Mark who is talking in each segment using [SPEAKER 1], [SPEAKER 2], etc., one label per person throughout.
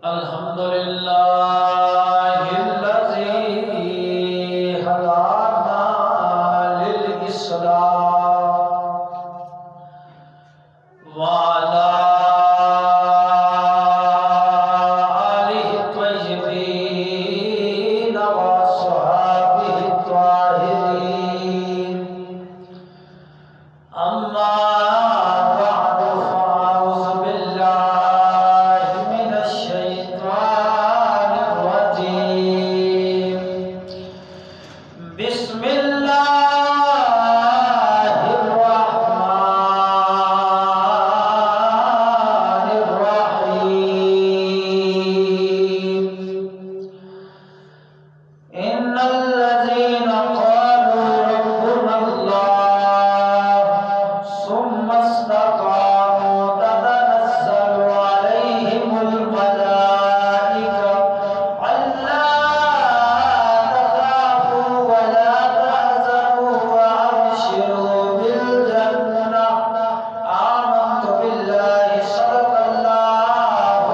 [SPEAKER 1] الحمد لله الذي هدانا للإسلام وعلى آله الطيبين وأصحابه الطاهرين أما بعد فأعوذ بالله من الشيطان الرجيم بسم الله الرحمن الرحيم إن الذين قالوا ربنا الله ثم استقاموا تتنزل عليهم الملائكة ألا تخافوا ولا تحزنوا وأبشروا بالجنة آمنت بالله صدق الله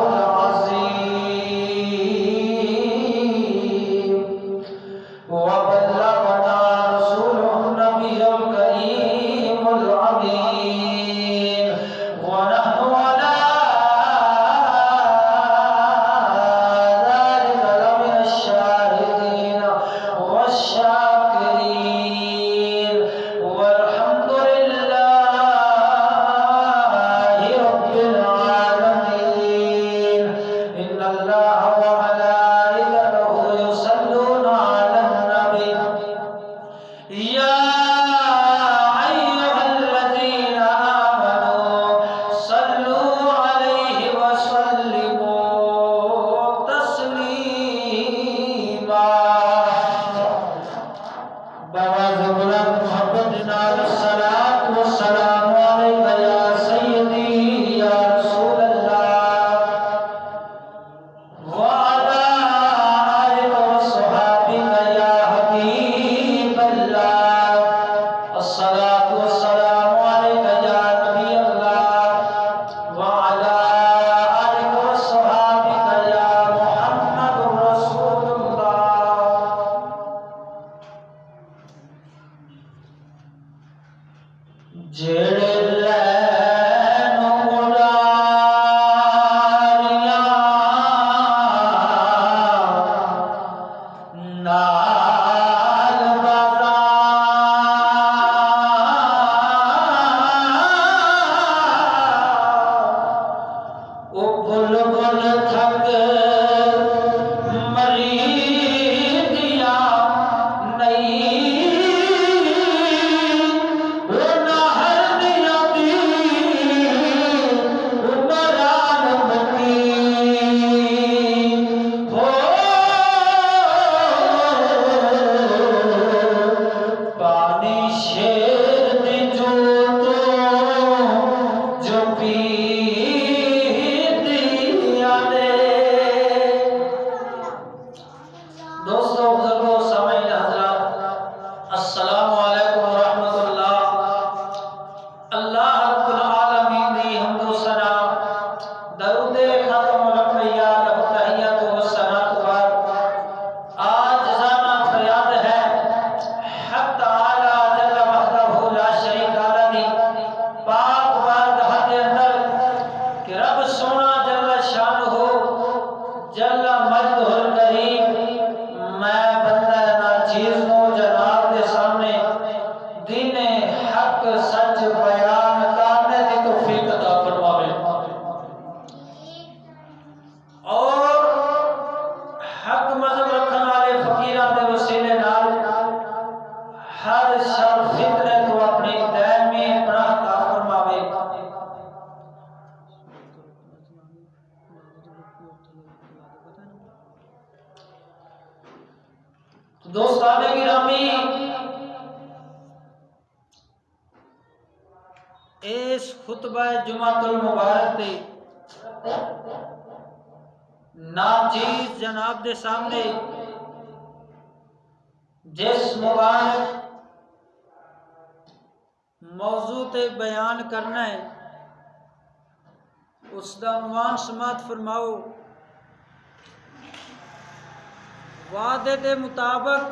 [SPEAKER 1] العظيم وبلغنا رسوله النبي الكريم العظيم ونحن على ذلك لمن الشاهدين والشاكرين والحمد لله رب العالمين إن الله وملائكته يصلون على النبي يا أيها الذين آمنوا صلوا عليه وسلموا تسليما بوازقنا محبتنا للصلاة والسلام عليك يا سيدي يا رسول الله وعلى آلك وصحابك يا حبيب الله الصلاة والسلام عليك يا نبي الله وعلى آلك وصحابك يا محمد رسول الله جڑے لین اڑاریاں نال بازار او بلبل تھک مری دیا نہیں وہ نہر دیا دی عمران مکی ہو پانی شیر دی جو تو جو پی دیا نے دوستو بزرگوں سامعین حضرات السلام علیکم ورحمۃ اللہ اللہ رب العالمین دی حمد و ثنا درود ختم الانبیاء لہ تحیات و ثناء بعد آج جزانا فریاد ہے حق تعالی جل وحدہ لا شریک لہ پاک بارگاہ کے اندر کہ رب سونا جل شانہ جل مجدہ الکریم میں بندہ ناچیز ہوں جناب کے سامنے دین حق سچ بیان کرنے کی توفیق عطا فرماوے اور حق مذہب رکھن والے فقیراں دے وسیلے نال ہر شر فتنے تو اپنی دائمی پناہ عطا فرماوے دوستان گرامی اس خطبہ جمعۃ المبارک تے ناچیز جناب دے سامنے جس مبارک موضوع تے بیان کرنا ہے اس دا عنوان سماعت فرماؤ، وعدے دے مطابق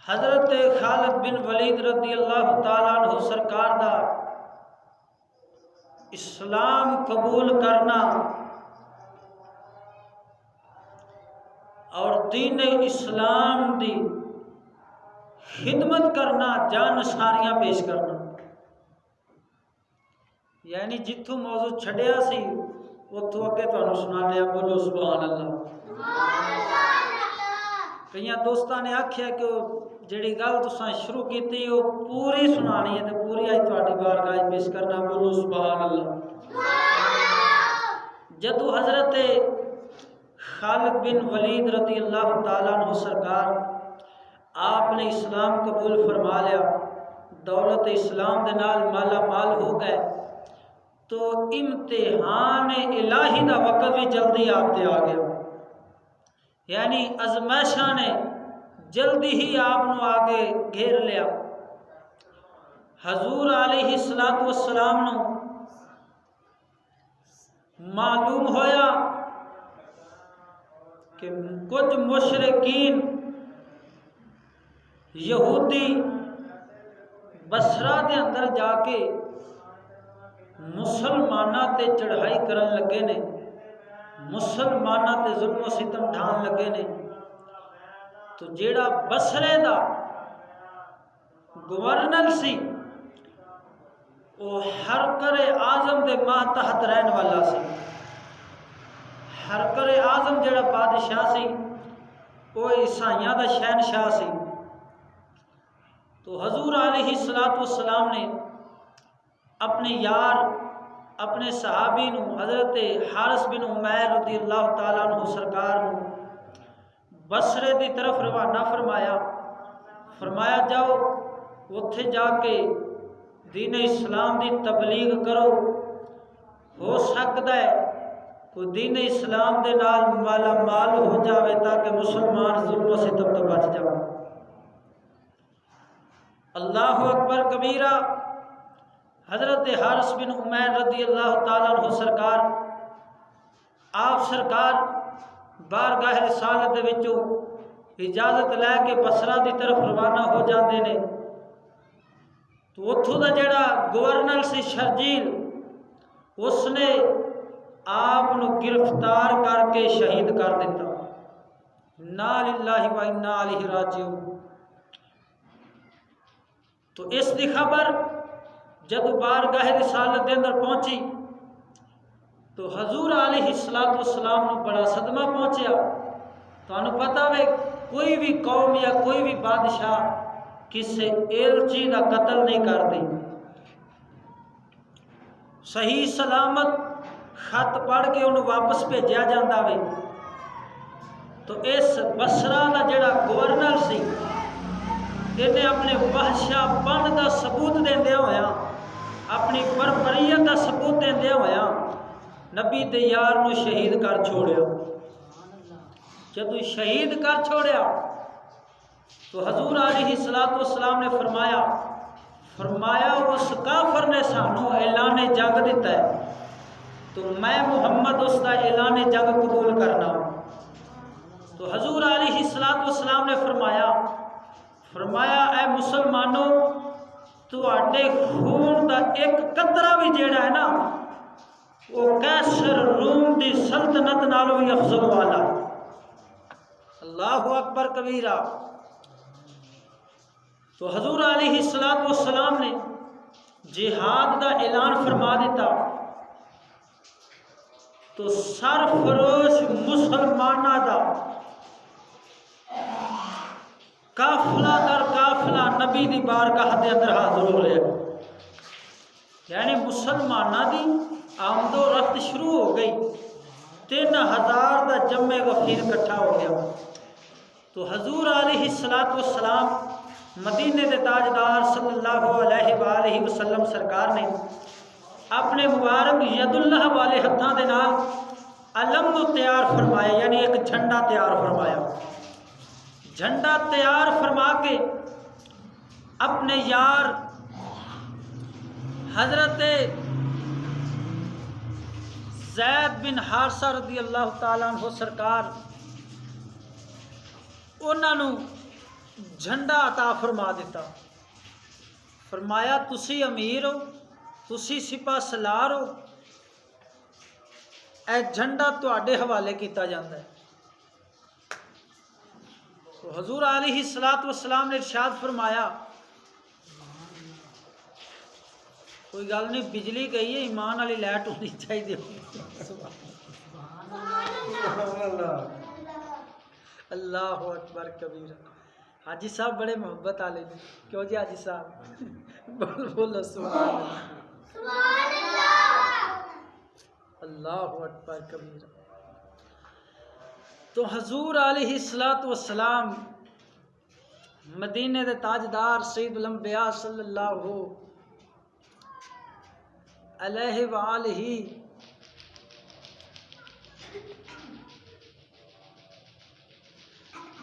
[SPEAKER 1] حضرت خالد بن ولید رضی اللہ تعالیٰ عنہ سرکار دا اسلام قبول کرنا اور دین اسلام دی خدمت کرنا، جان نثاریاں پیش کرنا، یعنی جتوں موضوع چھڑیا سی اتوں اگے تمہیں سنا لیا۔ بولو سبحان اللہ۔ کئی دوستاں نے آکھیا کہ جڑی گل تساں شروع کیتی وہ پوری سنانی ہے تے پوری اج تہاڈی بارگاہ وچ پیش کرنا۔ بولو سبحان اللہ۔ جدو حضرت خالد بن ولید رضی اللہ تعالیٰ عنہ سرکار آپ نے اسلام قبول فرما لیا، دولت اسلام دے نال مالا مال ہو گئے، تو امتحان الہی دا وقت بھی جلدی آپ تے آ گیا، یعنی ازمائشاں نے جلدی ہی آپ نو آگے گھیر لیا۔ حضور علیہ السلام نو معلوم ہویا کہ کچھ مشرکین یہودی بصرہ دے اندر جا کے مسلمانہ تے چڑھائی کرن لگے نے، مسلمانہ تے ظلم و ستم ڈھان لگے نے۔ تو جیڑا بصرے دا گورنر سی وہ ہرکر اعظم دے ماتحت رہن والا سی۔ ہرکر اعظم جیڑا بادشاہ سی وہ عیسائیاں دا شہنشاہ سی۔ تو حضور علیہ السلام نے اپنے یار، اپنے صحابی نو حضرت حارث بن عمیر رضی اللہ تعالیٰ عنہ سرکار نو بصرے دی طرف روانہ فرمایا جاؤ اتھے جا کے دین اسلام دی تبلیغ کرو، ہو سکتا ہے کوئی دین اسلام دے نال مالا مال ہو جاوے تاکہ مسلمان ظلم و ستم تو بچ جاؤ۔ اللہ اکبر کبیرہ۔ حضرت حارث بن عمیر رضی اللہ تعالیٰ عنہ سرکار آپ سرکار بارگاہ رسالت دے وچوں اجازت لے کے بصرہ دی طرف روانہ ہو جاندے نے۔ تو اتھوں دا جڑا گورنر سی شرجیل، اس نے آپ نو گرفتار کر کے شہید کر دیتا۔ انا للہ و انا الیہ راجعون۔ تو اس دی خبر جب بارگاہ رسالت دے اندر پہنچی تو حضور علیہ السلام نو بڑا صدمہ پہنچیا۔ تو انہوں پتہ وے کوئی بھی قوم یا کوئی بھی بادشاہ کسے ایلچی دا قتل نہیں کر دی، صحیح سلامت خط پڑھ کے انہوں واپس بھیجیا جاندہ وے۔ تو اس بصرہ دا جڑا گورنر سی انہیں اپنے وحشہ پن دا ثبوت دیندے ہویا، اپنی بربریت دا ثبوت دیندے ہویا نبی دے یار نو شہید کر چھوڑیا۔ جب شہید کر چھوڑیا تو حضور علیہ السلام نے فرمایا اس کافر نے سانو اعلان جنگ دیتا ہے تو میں محمد اس کا اعلان جنگ قبول کرنا۔ تو حضور علیہ السلام نے فرمایا اے مسلمانوں، تواڈے خون دا ایک قطرہ بھی جیڑا ہے نا وہ قیصر روم دی سلطنت نالوں بھی افضل والا۔ اللہ اکبر کبیرہ۔ تو حضور علیہ السلام نے جہاد دا اعلان فرما دیتا۔ تو سرفروش مسلمانہ دا قافلہ در قافلہ نبی دی بارگاہ دے اندر حاضر ہو رہے، یعنی مسلمانہ دی آمد و رفت شروع ہو گئی۔ 3000 دا جمع غفیر اکٹھا ہو گیا۔ تو حضور علیہ السلام مدینے دے تاجدار صلی اللہ علیہ وآلہ وسلم سرکار نے اپنے مبارک ید اللہ والے ہتھاں دے نال علم نو تیار فرمایا، یعنی ایک جھنڈا تیار فرمایا۔ جھنڈا تیار فرما کے اپنے یار حضرت زید بن حارثہ رضی اللہ تعالیٰ عنہ سرکار انہوں نے جھنڈا عطا فرما دیتا. فرمایا تسی امیر ہو، تسی سپاہ سالار ہو، اے جھنڈا تواڈے حوالے کیتا جاتا ہے. تو حضور علیہ الصلوۃ والسلام نے ارشاد فرمایا کوئی گل نہیں، بجلی گئی ہے، ایمان والی لائٹ ہونی چاہیے. اللہ اکبر کبیرہ. حاجی صاحب بڑے محبت والے نے. کیوں جی حاجی صاحب؟ بولو سبحان اللہ. اللہ اکبر کبیرہ. تو حضور علیہ الصلوۃ والسلام مدینے دے تاجدار سید الانبیاء صلی اللہ علیہ وآلہ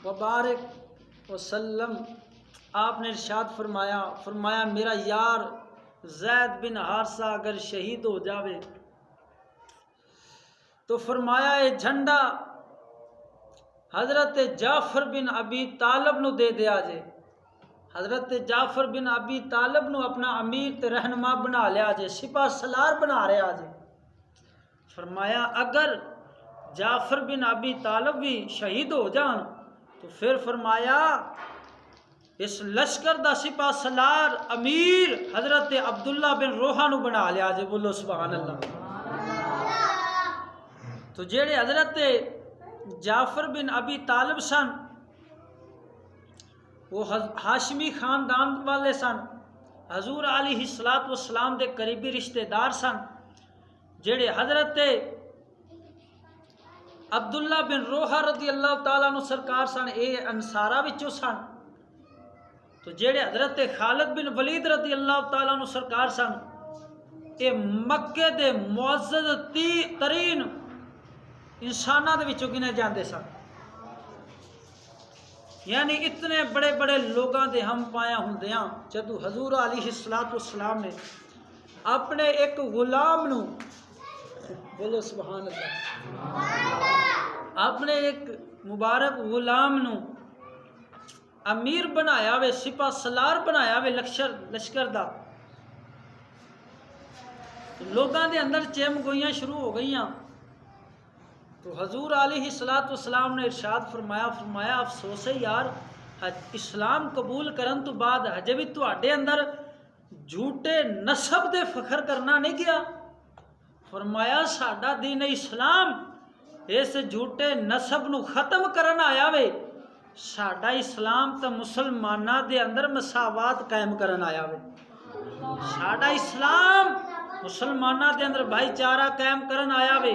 [SPEAKER 1] وبارک وسلم آپ نے ارشاد فرمایا میرا یار زید بن حارثہ اگر شہید ہو جاوے تو فرمایا یہ جھنڈا حضرت جعفر بن ابی طالب نو دے دیا جے. حضرت جعفر بن ابی طالب نو اپنا امیر تے رہنما بنا لیا جے، سپاہ سالار بنا رہا جے. فرمایا اگر جعفر بن ابی طالب بھی شہید ہو جان تو پھر فرمایا اس لشکر دا سپاہ سالار امیر حضرت عبداللہ بن روحہ نو بنا لیا جے. بولو سبحان اللہ. تو جیڑے حضرت جعفر بن ابی طالب سن وہ ہاشمی خاندان والے سن، حضور علیہ الصلوۃ والسلام دے قریبی رشتہ دار سن. جڑے حضرت عبداللہ بن روحہ رضی اللہ تعالیٰ عنہ سرکار سن اے انصارہ وچوں سن. تو جڑے حضرت خالد بن ولید رضی اللہ تعالیٰ عنہ سرکار سن اے مکے دے معزز ترین انساناں دے وچوں گنے جاندے سن. یعنی اتنے بڑے بڑے لوگاں دے ہم پایا ہوندیاں جدو حضور علیہ الصلوۃ والسلام نے اپنے ایک غلام نو، بولو سبحان اللہ، اپنے ایک مبارک غلام نو امیر بنایا وے، سپاہ سالار بنایا وے لشکر دا، لوگاں دے اندر چیم گوئیاں شروع ہو گئیاں. تو حضور علیہ الصلوۃ والسلام نے ارشاد فرمایا افسوس ہے یار، اسلام قبول کرن تو بعد ہجے بھی تواڈے اندر جھوٹے نسب دے فخر کرنا نہیں گیا. فرمایا ساڈا دین اسلام اس جھوٹے نسب نو ختم کرن آیا وے. ساڈا اسلام تو مسلماناں دے اندر مساوات قائم کرن آیا وے. ساڈا اسلام مسلماناں دے اندر بھائی چارہ قائم کرن آیا وے.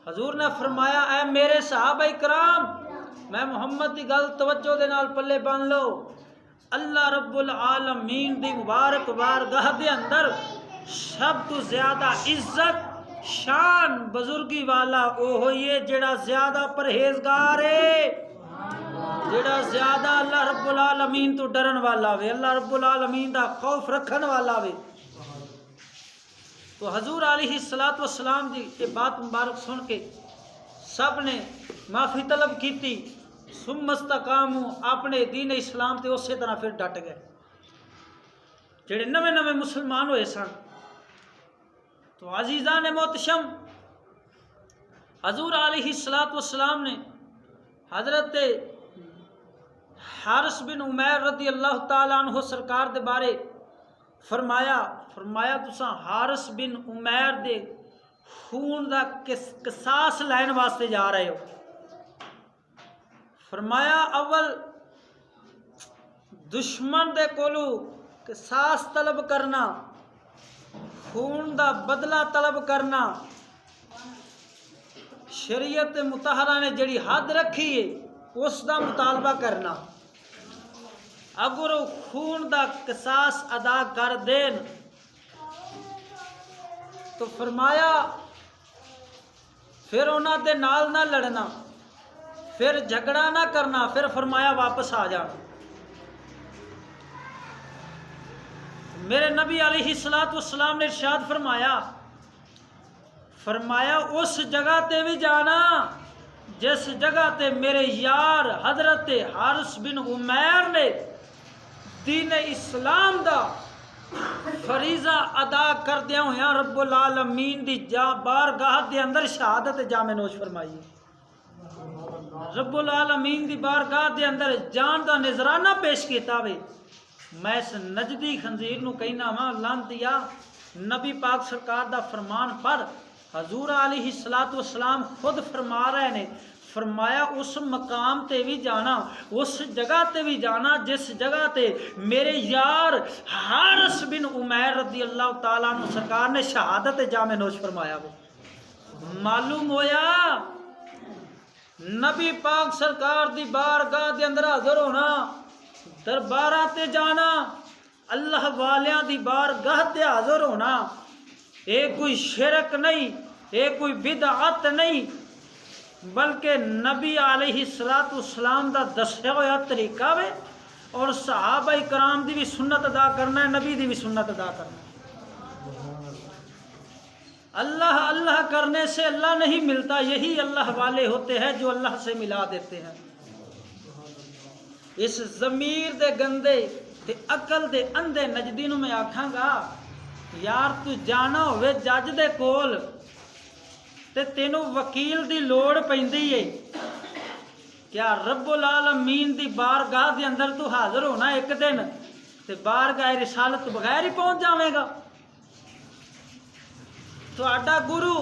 [SPEAKER 1] حضور نے فرمایا اے میرے صحابہ کرام، میں محمد کی گل توجہ دے نال پلے بن لو. اللہ رب العالمین دی مبارک بارگاہ دے اندر سب تو زیادہ عزت شان بزرگی والا او ہوئی ہے جڑا زیادہ پرہیزگار ہے، جڑا زیادہ اللہ رب العالمین تو ڈرن والا وے، اللہ رب العالمین دا خوف رکھن والا وے. تو حضور علیہ الصلوۃ والسلام دی یہ بات مبارک سن کے سب نے معافی طلب کیتی، ثم استقاموا، اپنے دین اسلام تے اسی طرح پھر ڈٹ گئے. جڑے نویں نویں مسلمان ہوئے سن تو عزیزان محتشم حضور علیہ الصلوۃ والسلام نے حضرت حارث بن عمیر رضی اللہ تعالیٰ عنہ سرکار دے بارے فرمایا تساں حارث بن عمیر دے خون دا قصاص لین واسطے جا رہے ہو. فرمایا اول دشمن دے کولو قصاص طلب کرنا، خون دا بدلہ طلب کرنا، شریعت مطہرہ نے جڑی حد رکھی ہے اس دا مطالبہ کرنا. اگر وہ خون دا قصاص ادا کر دین تو فرمایا پھر انہاں دے نال نہ لڑنا، پھر جھگڑا نہ کرنا، پھر فرمایا واپس آ جانا. میرے نبی علیہ الصلوۃ والسلام نے ارشاد فرمایا اس جگہ تے بھی جانا جس جگہ تے میرے یار حضرت حارث بن عمیر نے دین اسلام دا فریضہ ادا کردیا ہویا رب العالمین دی بارگاہ دے اندر شہادت جام نوش فرمائی ہے۔ رب العالمین دی بارگاہ دے اندر جان دا نذرانہ پیش کیتا وے۔ میں اس نجدی خنزیر نو کہنا وا لانتیا نبی پاک سرکار دا فرمان پر حضور علیہ الصلوۃ والسلام خود فرما رہے نے، فرمایا اس مقام تے بھی جانا اس جگہ تے بھی جانا جس جگہ تے میرے یار حارث بن عمیر رضی اللہ تعالیٰ عنہ سرکار نے شہادت جام نوش فرمایا وہ۔ معلوم ہویا نبی پاک سرکار دی بارگاہ دے اندر حاضر ہونا، درباراں تے جانا، اللہ والیاں دی بارگاہ تے حاضر ہونا، اے کوئی شرک نہیں، اے کوئی بدعت نہیں، بلکہ نبی علیہ الصلوۃ والسلام دا دسیا ہوا طریقہ وے، اور صحابہ کرام دی بھی سنت ادا کرنا ہے، نبی دی بھی سنت ادا کرنا ہے۔ اللہ اللہ کرنے سے اللہ نہیں ملتا، یہی اللہ والے ہوتے ہیں جو اللہ سے ملا دیتے ہیں۔ اس ضمیر دے گندے تے عقل دے اندھے نجدی نو میں آکھاں گا یار تو جانا ہوئے جج دے کول تے تینوں وکیل دی لوڑ پیندی ہے، کیا رب العالمین دی بارگاہ دے اندر تو حاضر ہونا ایک دن تے بارگاہ رسالت بغیر ہی پہنچ جاویں گا؟ تو آڈا گرو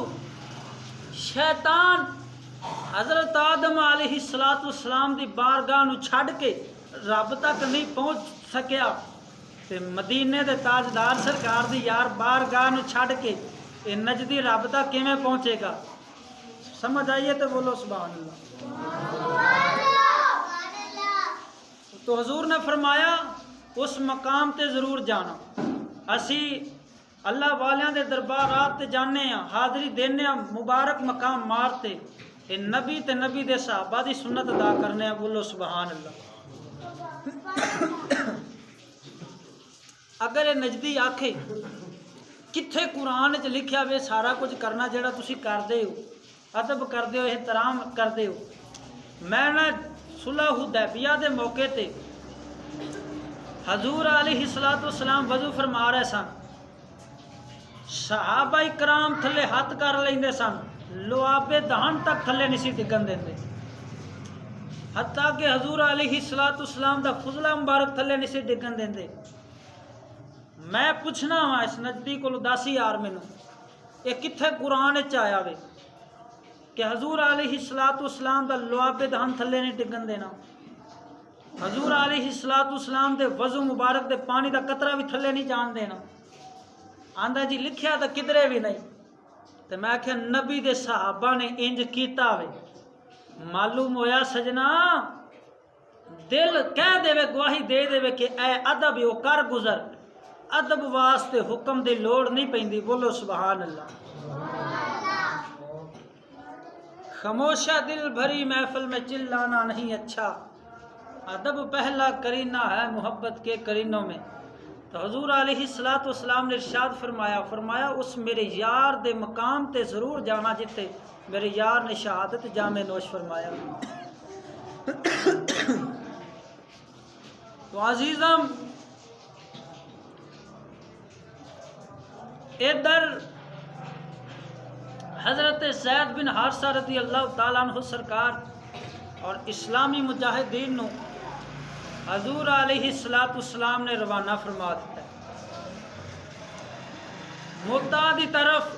[SPEAKER 1] شیطان حضرت آدم علیہ الصلوۃ والسلام دی بارگاہ نو چھڈ کے رب تک نہیں پہنچ سکیا تے مدینے دے تاجدار سرکار دی یار بارگاہ نو چھڈ کے اے نجدی رب تک کیویں پہنچے گا؟ سمجھ آئیے تو بولو سبحان اللہ۔ تو حضور نے فرمایا اس مقام تے ضرور جانا۔ اسی اللہ والیاں دے دربارات تے جانے ہاں، حاضری دینے ہاں، مبارک مقام مارتے اے نبی تے نبی دے صحابہ دی سنت ادا کرنے ہیں، بولو سبحان اللہ۔ اگر یہ نجدی آکھے کتھے قرآن چ لکھیا وے سارا کچھ کرنا جڑا تسی کردے ہو، ادب کردے ہو، احترام کردے ہو، میں نہ صلح حدیبیہ دے موقع تے حضور علیہ الصلوۃ والسلام وضو فرما رہے سن، صحابہ کرام تھلے ہاتھ کر لیندے سن، لعاب دہن تک تھلے نہیں سی ڈگن دیندے، حتیٰ کہ حضور علیہ الصلوۃ والسلام دا فضلہ مبارک تھلے نہیں سی ڈگن دیندے۔ میں پوچھنا ہاں اس نجدی کو داسی یار مینوں یہ کتھے قرآن چ آیا وے کہ حضور علیہ الصلوۃ والسلام دا لعاب دہن تھلے نہیں ڈگن دینا، حضور علیہ الصلوۃ والسلام دے وضو مبارک دے پانی دا قطرہ بھی تھلے نہیں جان دینا؟ آندا جی لکھیا تو کدرے بھی نہیں، تو میں آکھیا نبی دے صحابہ نے انج کیتا وے۔ معلوم ہویا سجنا دل کہہ دے گواہی دے دے کہ اے ادب او کر گزر، ادب واسطے حکم دی لوڑ نہیں پیندی، بولو سبحان اللہ۔ خاموشہ دل بھری محفل میں چلانا نہیں اچھا، ادب پہلا کرینہ ہے محبت کے کرینوں میں۔ تو حضور علیہ الصلوۃ والسلام نے ارشاد فرمایا اس میرے یار دے مقام تے ضرور جانا جتے میرے یار نے شہادت جام نوش فرمایا۔ تو عزیزم ادھر حضرت زید بن حارثہ رضی اللہ تعالیٰ عنہ سرکار اور اسلامی مجاہدین نو حضور علیہ الصلوۃ والسلام نے روانہ فرما دیتا ہے، مدہ دی طرف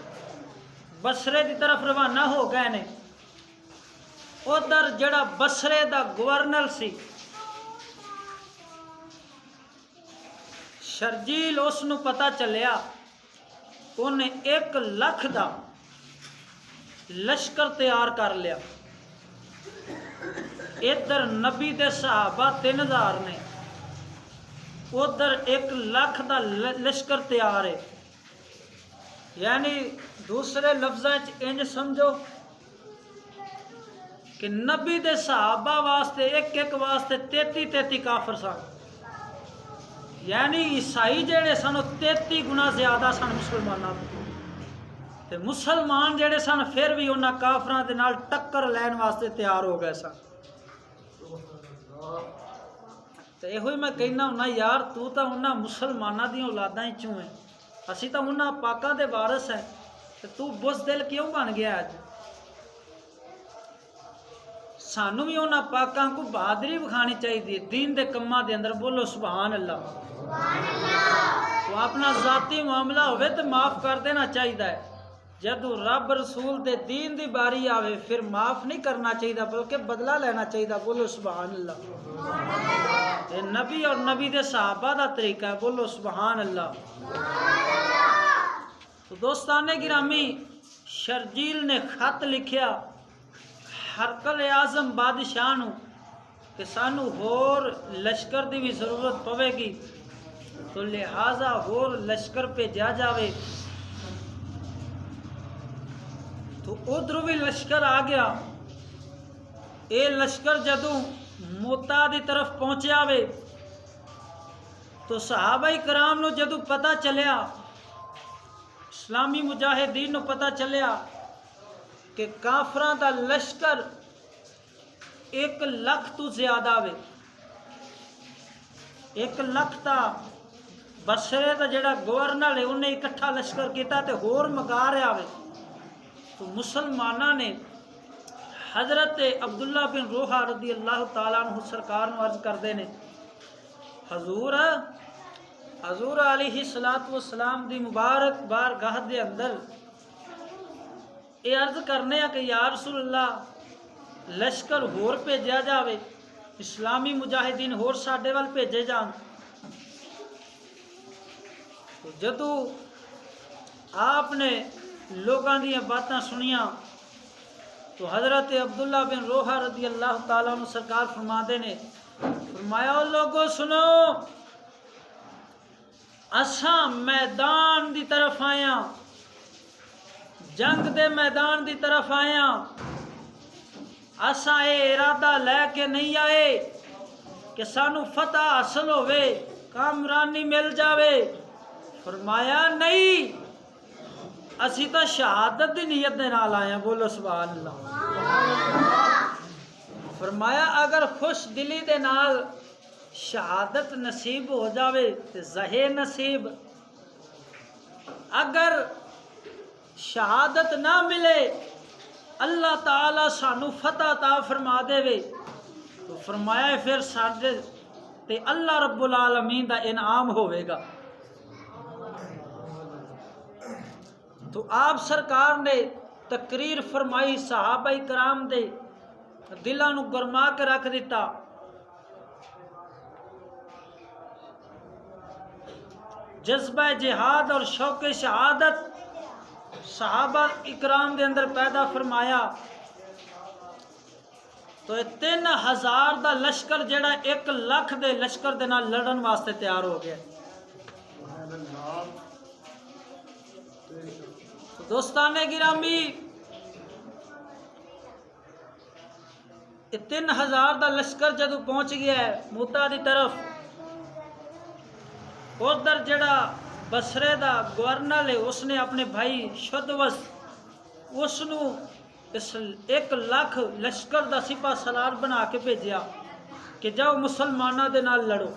[SPEAKER 1] بصرے دی طرف روانہ ہو گئے نے۔ ادھر جڑا بصرے دا گورنر سی شرجیل اس نو پتہ چلیا، انہیں 1 لکھ دا لشکر تیار کر لیا۔ ادھر نبی دے صحابہ 3000 نے، ادھر 1 لکھ دا لشکر تیار ہے، یعنی دوسرے لفظاں انج سمجھو کہ نبی دے صحابہ واسطے ایک واسطے 33 کافر سن، یعنی عیسائی جڑے سن 33 گنا زیادہ سن مسلمانوں تے مسلمان جڑے سن پھر بھی انہاں کافراں دے نال ٹکر لین واسطے تیار ہو گئے سن. تے یہ میں کہنا ہونا یار تو تا انہاں مسلمانوں دی اولاداں چوں ہے، اسی تا انہاں پاکاں دے وارث ہیں، تے تو بزدل کیوں بن گیا اج؟ سانو بھی انہاں پاکاں کو بہادری وکھانی چاہیے دین دے کماں دے اندر. بولو سبحان اللہ. تو اپنا ذاتی معاملہ ہوئے تو معاف کر دینا چاہیے. جدو رب رسول دے دین دی باری آوے پھر معاف نہیں کرنا چاہیے بلکہ بدلہ لینا چاہیے. بولو سبحان اللہ. یہ نبی اور نبی دے صحابہ دا طریقہ ہے. بولو سبحان اللہ. تو دوستان گرامی، شرجیل نے خط لکھیا ہرقل اعظم بادشاہ نو کہ سانو ہور لشکر دی بھی ضرورت پوے گی، تو لہذا ہور لشکر پہ جاوے. تو ادھر بھی لشکر آ گیا. اے لشکر جدو موتا دی طرف پہنچیا وے تو صحابہ کرام نو جدو پتہ چلیا، اسلامی مجاہدین نو پتہ چلیا کہ کافراں دا لشکر 1 لاکھ تو زیادہ وے. 1 لاکھ تا بصرے دا جڑا گورنر ہے انہیں اکٹھا لشکر کیتا تے ہور مگا رہا وے. تو مسلمانہ نے حضرت عبداللہ بن روحہ رضی اللہ تعالیٰ عنہ سرکار نو عرض کردے نے، حضور علیہ السلام دی مبارک بارگاہ دے اندر یہ عرض کرنے کہ یا رسول اللہ لشکر ہور بھیجا جاوے، اسلامی مجاہدین ہور ساڈے وال بھیجے جان. تو جدو آپ نے لوگاں دیاں باتاں سنیاں تو حضرت عبداللہ بن روحہ رضی اللہ تعالیٰ عنہ سرکار فرماندے نے، فرمایا او لوگو سنو، اساں میدان دی طرف آیا، جنگ دے میدان دی طرف آیا. اساں اے ارادہ لے کے نہیں آئے کہ سانو فتح حاصل ہوئے، کامرانی مل جاوے. فرمایا نہیں، اسی تو شہادت دی نیت دے نال آئے ہیں. بولو سبحان اللہ. فرمایا اگر خوش دلی دے نال شہادت نصیب ہو جاوے تو زہے نصیب، اگر شہادت نہ ملے اللہ تعالی سانو فتح عطا فرما دے وے تو فرمایا پھر ساڈے تے اللہ رب العالمین دا انعام ہوئے گا. تو آپ سرکار نے تقریر فرمائی، صحابہ کرام دے دلاں نو گرما کے رکھ دیتا. جذبہ جہاد اور شوق شہادت صحابہ اکرام دے اندر پیدا فرمایا. تو 3000 دا لشکر جڑا 1 لاکھ دے لشکر دے نال لڑن واسطے تیار ہو گیا. دوستان گرامی، 3000 دا لشکر جدو پہنچ گیا ہے موتا دی طرف، ادھر جڑا بصرے دا گورنر ہے اس نے اپنے بھائی شدوس اس نو اس 1 لاکھ لشکر دا سپاہ سالار بنا کے بھیجیا کہ جاؤ مسلمانوں دے نال لڑو.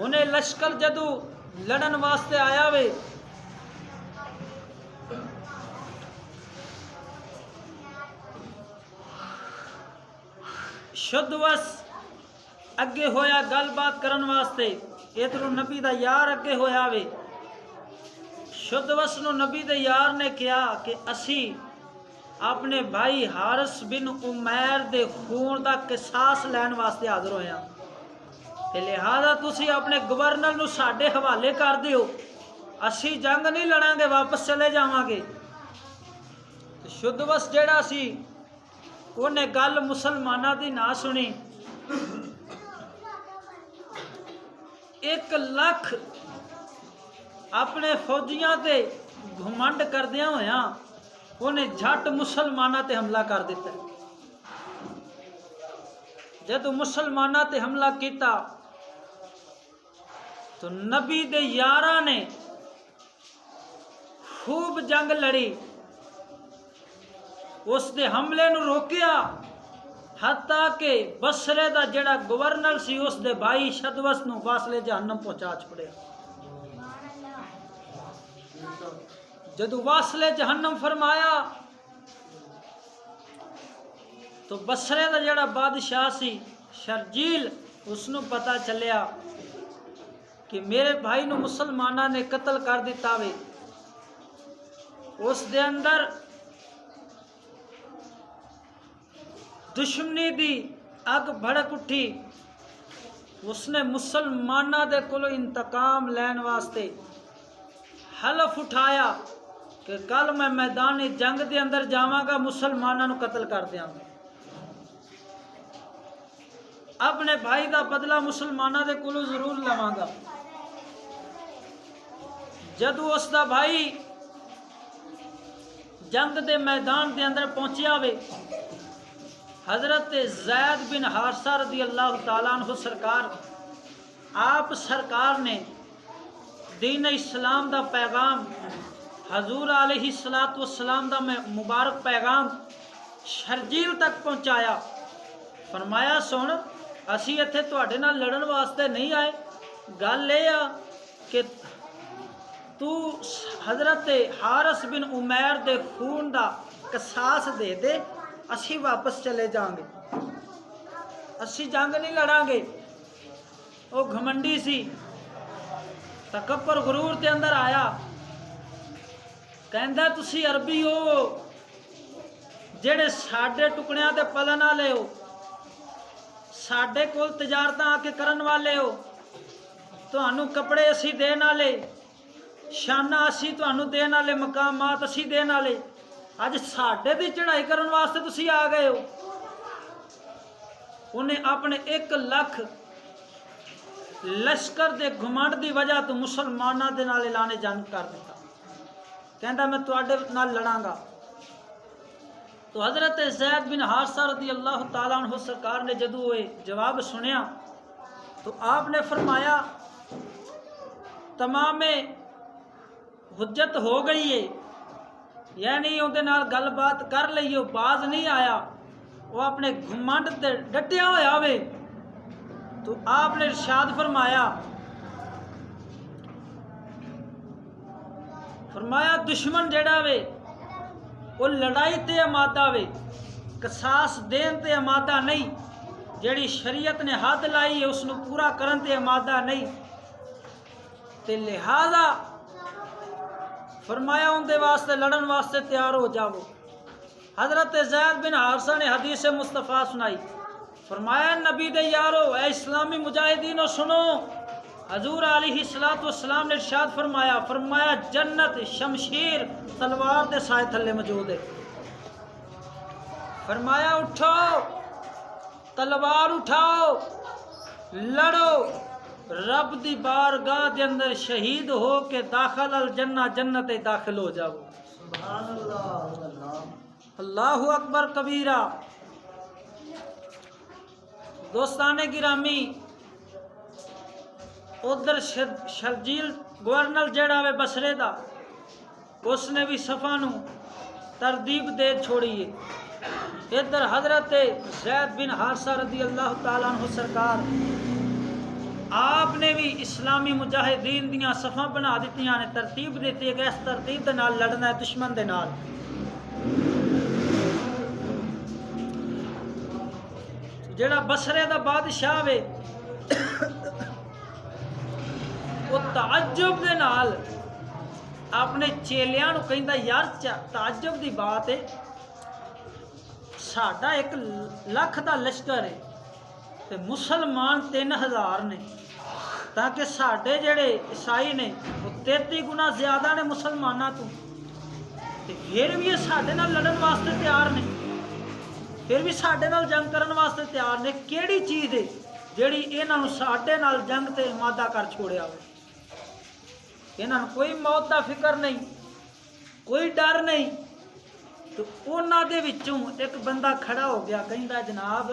[SPEAKER 1] انہیں لشکر جدو لڑن واسطے آیا وے شدوس اگے ہویا گل بات کرن واسطے، ادھر نبی دا یار اگے ہویا وے. شدوس نو نبی دے یار نے کہا کہ اسی اپنے بھائی حارث بن عمیر دے خون دا قصاص لین واسطے حاضر ہویا، لہذا تسی اپنے گورنر نو ساڈے حوالے کر دیو، اسی جنگ نہیں لڑاں گے، واپس چلے جاواں گے. شدوس جیڑا سی انہیں گل مسلمانہ دی نہ سنی. 1 لاکھ اپنے فوجیاں تے گھمنڈ کردیاں ہویا انہیں جھٹ مسلمانہ تے حملہ کر دیتا. جدو مسلمانہ تے حملہ کیتا تو نبی دے یاراں نے خوب جنگ لڑی، اس دے حملے نو روکیا، حتیٰ کہ بصرے دا جڑا گورنر سی اس دے بھائی شدوس نو واصلے جہنم پہنچا چھوڑیا۔ جدو واصلے جہنم فرمایا تو بصرے دا جڑا بادشاہ سی شرجیل، اس نو پتہ چلیا کہ میرے بھائی نو مسلمانہ نے قتل کر دیتا وے۔ اس دے اندر دشمنی دی اگ بھڑک اٹھی، اس نے مسلمانہ دے کولو انتقام لین واسطے حلف اٹھایا کہ کل میں میدان جنگ دے اندر جاواں گا، مسلمانہ نو قتل کر دیاں گا، اپنے بھائی دا بدلہ مسلمانہ دے کولو ضرور لواں گا۔ جدو اس دا بھائی جنگ دے میدان دے اندر پہنچیا وے، حضرت زید بن حارثہ رضی اللہ تعالیٰ عنہ سرکار، آپ سرکار نے دین اسلام دا پیغام، حضور علیہ السلام دا مبارک پیغام شرجیل تک پہنچایا۔ فرمایا سن، اسی ایتھے تواڈے نال لڑن واسطے نہیں آئے، گل اے آ کہ تو حضرت حارث بن عمیر دے خون دا قصاص دے دے، اسی واپس چلے جائیں گے، اسی جنگ نہیں لڑاں گے۔ وہ گھمنڈی سی، تکبر غرور دے اندر آیا، کہندا تسی عربی ہو جڑے ساڈے ٹکڑیاں تے پلن والے ہو، ساڈے کول تجارتاں آ کے کرن والے ہو، تانوں کپڑے اسی دین والے، شانہ اسی تانوں دین والے، مقامات اسی دین والے، اج ساڈے دی چڑھائی کرن واسطے تسی آ گئے ہو۔ انہیں اپنے 1 لاکھ لشکر دے گھمنڈ دی وجہ تو مسلمانہ دے نال اعلان جنگ کر دیتا، کہندا میں تواڈے نال لڑاں گا۔ تو حضرت زید بن حارثہ رضی اللہ تعالیٰ عنہ سرکار نے جدو یہ جواب سنیا تو آپ نے فرمایا تمام حجت ہو گئی ہے، یعنی اندے نال گل بات کر لئیے، باز نہیں آیا، وہ اپنے گھمنڈ تے ڈٹیا ہویا وے۔ تو آپ نے ارشاد فرمایا دشمن جڑا وے وہ لڑائی تے آمادہ وے، قصاص دین تے آمادہ نہیں، جڑی شریعت نے حد لائی ہے اس نو پورا کرن تے آمادہ نہیں، تے لہذا فرمایا ان دے واسطے لڑن واسطے تیار ہو جاؤ۔ حضرت زید بن حارثہ نے حدیث مصطفیٰ سنائی، فرمایا نبی دے یارو، اے اسلامی مجاہدینو سنو، حضور علیہ السلام نے ارشاد فرمایا جنت شمشیر تلوار دے سائے تھلے موجود ہے۔ فرمایا اٹھو، تلوار اٹھاؤ، لڑو، رب دی بارگاہ دے اندر شہید ہو کے داخل الجنہ، جنت داخل ہو جاؤ۔ سبحان اللہ، اللہ اکبر کبیرہ۔ دوستان گرامی، ادھر شرجیل گورنر جڑا وے بصرے دا، اس نے بھی صفا نو ترتیب دے چھوڑی ہے۔ ادھر حضرت زید بن حارثہ رضی اللہ تعالیٰ عنہ سرکار، آپ نے بھی اسلامی مجاہدین دیاں صفاں بنا دیتیاں نے، ترتیب دیتی ہے کہ اس ترتیب دے نال لڑنا ہے دشمن دے نال۔ جڑا بصرے دا بادشاہ وے وہ تعجب دے نال اپنے چیلیاں نو کہندا یار تعجب دی بات ہے، ساڈا 1 لاکھ دا لشکر ہے تے مسلمان 3000 نے، تاکہ ساڈے جڑے عیسائی نے وہ 33 گنا زیادہ نے مسلماناں تو، تے پھر بھی یہ ساڈے نال لڑن واسطے تیار نے، پھر بھی ساڈے نال جنگ کرن واسطے تیار نے۔ کیڑی چیز ہے جیڑی انہاں نوں ساڈے نال جنگ تے آمادہ کر چھوڑیا ہوئے؟ انہاں نوں کوئی موت دا فکر نہیں، کوئی ڈر نہیں۔ تو انہاں دے وچوں ایک بندہ کھڑا ہو گیا، کہندا جناب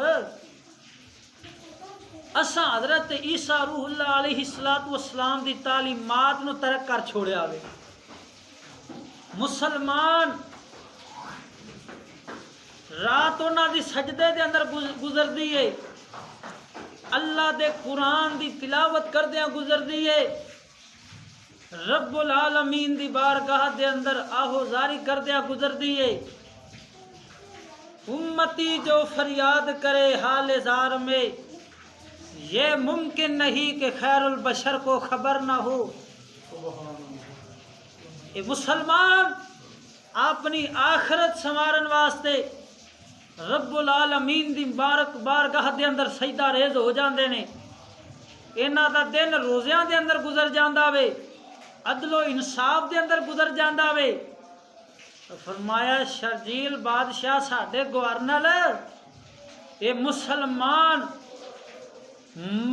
[SPEAKER 1] اساں حضرت عیسیٰ روح اللہ علیہ السلام دی تعلیمات نو ترک کر چھوڑیا وے۔ مسلمان رات انہاں دی سجدے دے اندر گزردی ہے، اللہ دے قرآن دی تلاوت کردیاں گزردی ہے، رب العالمین دی بارگاہ دے اندر آہوزاری کردیاں گزردی ہے۔ امتی جو فریاد کرے حال زار میں، یہ ممکن نہیں کہ خیر البشر کو خبر نہ ہو۔ یہ مسلمان اپنی آخرت سنوارن واسطے رب العالمین دی بارگاہ دے اندر سجدہ ریز ہو جاندے نے۔ انہاں دا دن روزیاں دے اندر گزر جاندا وے، عدل و انصاف دے اندر گزر جاندا وے۔ فرمایا شرجیل بادشاہ ساڈے گورنر یہ مسلمان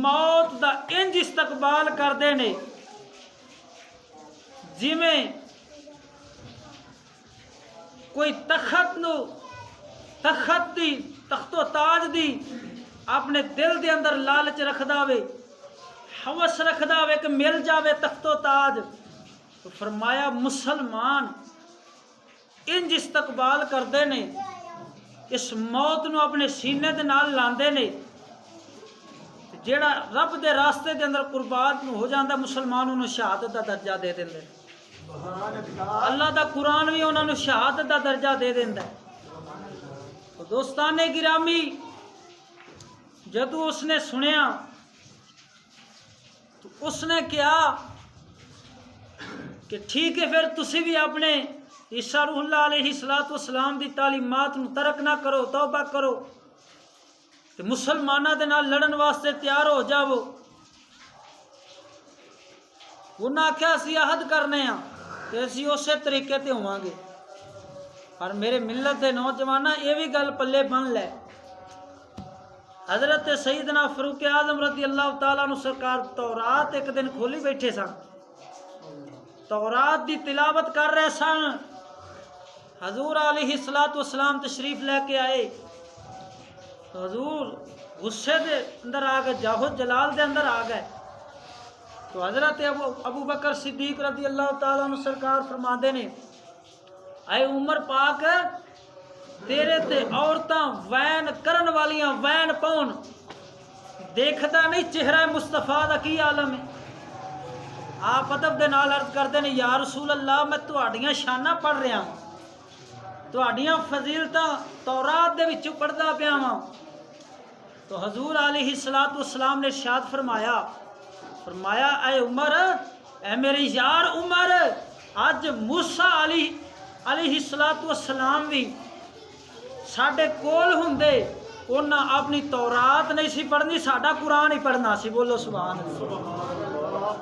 [SPEAKER 1] موت دا انج استقبال کردے نے جویں کوئی تخت و تاج دی اپنے دل دے اندر لالچ رکھدا وے، ہوس رکھدا وے کہ مل جاوے تخت و تاج۔ تو فرمایا مسلمان انج استقبال کردے نے، اس موت نو اپنے سینے دے نال لاندے نے۔ جیڑا رب دے راستے دے اندر قربان ہو جاندا مسلمان انہوں شہادت دا درجہ دے دیندے، اللہ دا قرآن بھی انہوں شہادت دا درجہ دے دیندا ہے۔ تو دوستان گرامی جدو اس نے سنیا تو اس نے کہا کہ ٹھیک ہے پھر تسی بھی اپنے عیسیٰ روح اللہ علیہ السلام دی تعلیمات نو ترک نہ کرو، توبہ کرو کہ مسلمانہ دے نال لڑن واسطے تیار ہو جاؤ۔ انہاں آکھیا اسی عہد کرنے ہاں کہ اسی اسی طریقے تے ہوواں گے، پر میرے ملت دے نوجواناں یہ بھی گل پلے بن لے۔ حضرت سیدنا فاروق اعظم رضی اللہ تعالیٰ عنہ سرکار تورات ایک دن کھولی بیٹھے سن، تورات دی تلاوت کر رہے سن۔ حضور علیہ السلام تشریف لے کے آئے تو حضور غصے دے اندر آ گئے، جاہو جلال دے اندر آ گئے۔ تو حضرت ابو بکر صدیق رضی اللہ تعالیٰ عنہ سرکار فرماندے نے، اے عمر پاک تیرے تے عورتاں وین کرن والیاں وین پاؤن، دیکھدا نہیں چہرہ مصطفیٰ دا کی عالم ہے۔ آپ ادب دے نال عرض کردے نے، یا رسول اللہ میں تہاڈیاں شاناں پڑھ رہا ہوں، تہاڈیاں فضیلتاں تورات دے وچوں پڑھدا پیا ہاں۔ تو حضور علیہ السلام نے ارشاد فرمایا اے عمر، اے میری یار عمر، اج موسیٰ علیہ السلام بھی ساڈے کول ہوندے انہاں اپنی تورات نہیں سی پڑھنی، ساڈا قرآن ہی پڑھنا سی۔ بولو سبحان اللہ۔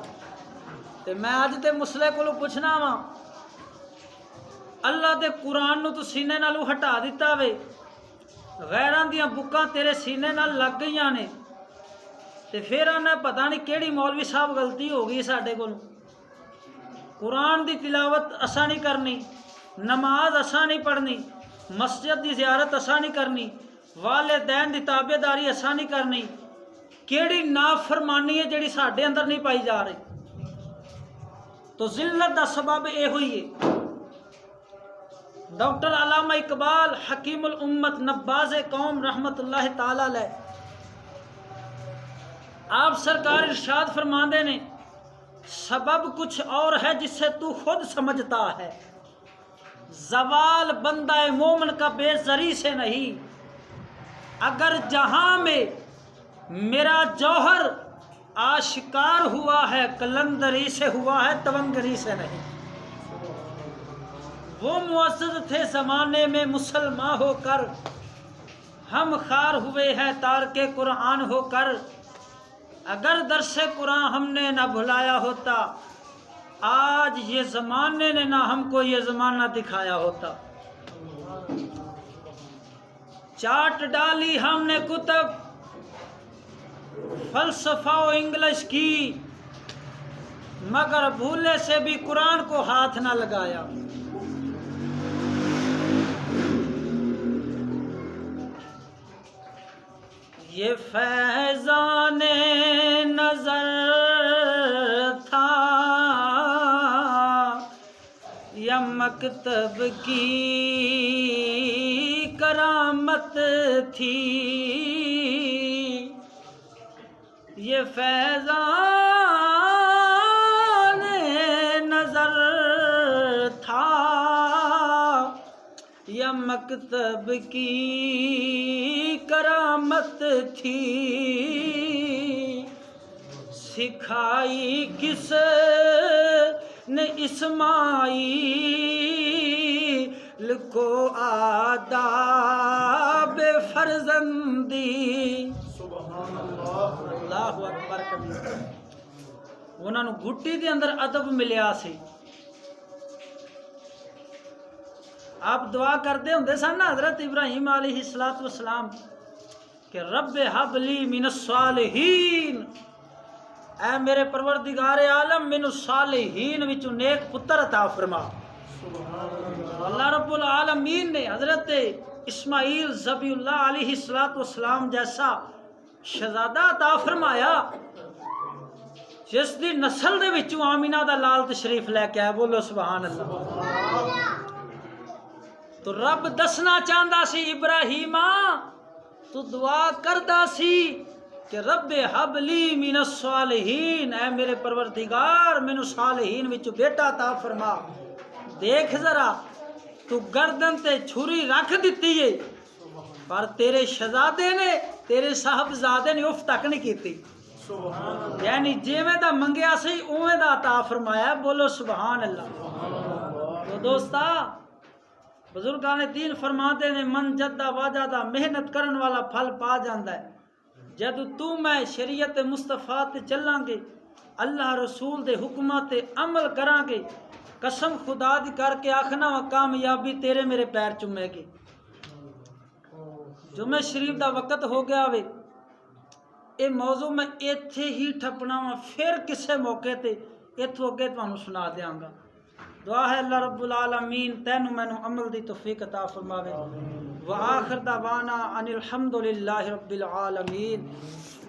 [SPEAKER 1] تے میں اج تے مسلے کولو پوچھنا وا، اللہ دے قرآن نو تو سینے نالو ہٹا دیتا وے، غیراں دیاں بکاں تیرے سینے نال لگ گئیاں نے، تے پھر انہیں پتہ نہیں کیڑی مولوی صاحب غلطی ہو گئی ساڈے کول، قرآن دی تلاوت اساں نہیں کرنی، نماز اساں نہیں پڑھنی، مسجد دی زیارت اساں نہیں کرنی، والدین دی تابع داری اساں نہیں کرنی، کیڑی نافرمانی ہے جڑی ساڈے اندر نہیں پائی جا رہی۔ تو ذلت دا سبب یہ ہوئی ہے۔ ڈاکٹر علامہ اقبال حکیم الامت نباز قوم رحمت اللہ تعالی علیہ، آپ سرکار ارشاد فرماندے نے، سبب کچھ اور ہے جسے تو خود سمجھتا ہے، زوال بندہ مومن کا بے زری سے نہیں، اگر جہاں میں میرا جوہر آشکار ہوا ہے قلندری سے ہوا ہے تونگری سے نہیں۔ وہ معزز تھے زمانے میں مسلمان ہو کر، ہم خار ہوئے ہیں تارک قرآن ہو کر، اگر درس قرآن ہم نے نہ بھلایا ہوتا، آج یہ زمانے نے نہ ہم کو یہ زمانہ دکھایا ہوتا۔ چاٹ ڈالی ہم نے کتب فلسفہ و انگلش کی، مگر بھولے سے بھی قرآن کو ہاتھ نہ لگایا۔ یہ فیضان نظر تھا یا مکتب کی کرامت تھی، یہ فیضان نظر تھا یا مکتب کی کرامت تھی، سکھائی کس نے اسماعیل کو آداب فرزندی۔ سبحان اللہ اکبر کبیر۔ انہوں نے گھٹی دے اندر ادب ملیا سی۔ آپ دعا کرتے ہوں سن نا حضرت ابراہیم علیہ السلام کہ رب حب لی من الصالحین، اے میرے پروردگار عالم مینوں صالحین وچوں نیک پتر عطا فرما۔ اللہ رب العالمین نے حضرت اسماعیل ذبیح اللہ علیہ السلام جیسا شہزادہ عطا فرمایا جس دی نسل دے وچوں آمینہ دا لال تشریف لے کے آیا۔ بولو سبحان اللہ۔ تو رب دسنا چاہندا سی ابراہیم تو دعا کردا سی کہ رب حب لی من الصالحین، اے میرے پروردگار مینوں صالحین وچوں بیٹا عطا فرما۔ دیکھ ذرا تو گردن تے چھری رکھ دیتی ہے پر تیرے شہزادے نے تیرے صاحبزادے نے اف تک نہیں کیتی، یعنی جیویں دا منگیا سی اوویں دا عطا فرمایا۔ بولو سبحان اللہ۔ تو دوستا بزرگان دین فرماتے نے من جدہ واجدہ، محنت کرن والا پھل پا جاندا ہے۔ جد تو میں شریعت مصطفیٰ تے چلاں گے، اللہ رسول دے حکمات تے عمل کراں گے، قسم خدا دی کر کے آکھنا وا کامیابی تیرے میرے پیر چومے گی۔ جمعہ شریف دا وقت ہو گیا وے، اے موضوع میں ایتھے ہی ٹھپنا وا، پھر کسے موقع تے ایتھوں اگے تانوں سنا دیاں گا۔ دعا ہے اللہ رب العالمین تینوں مینوں عمل دی توفیق عطا فرماوے۔ وآخر دعوانا ان الحمد للہ رب العالمین۔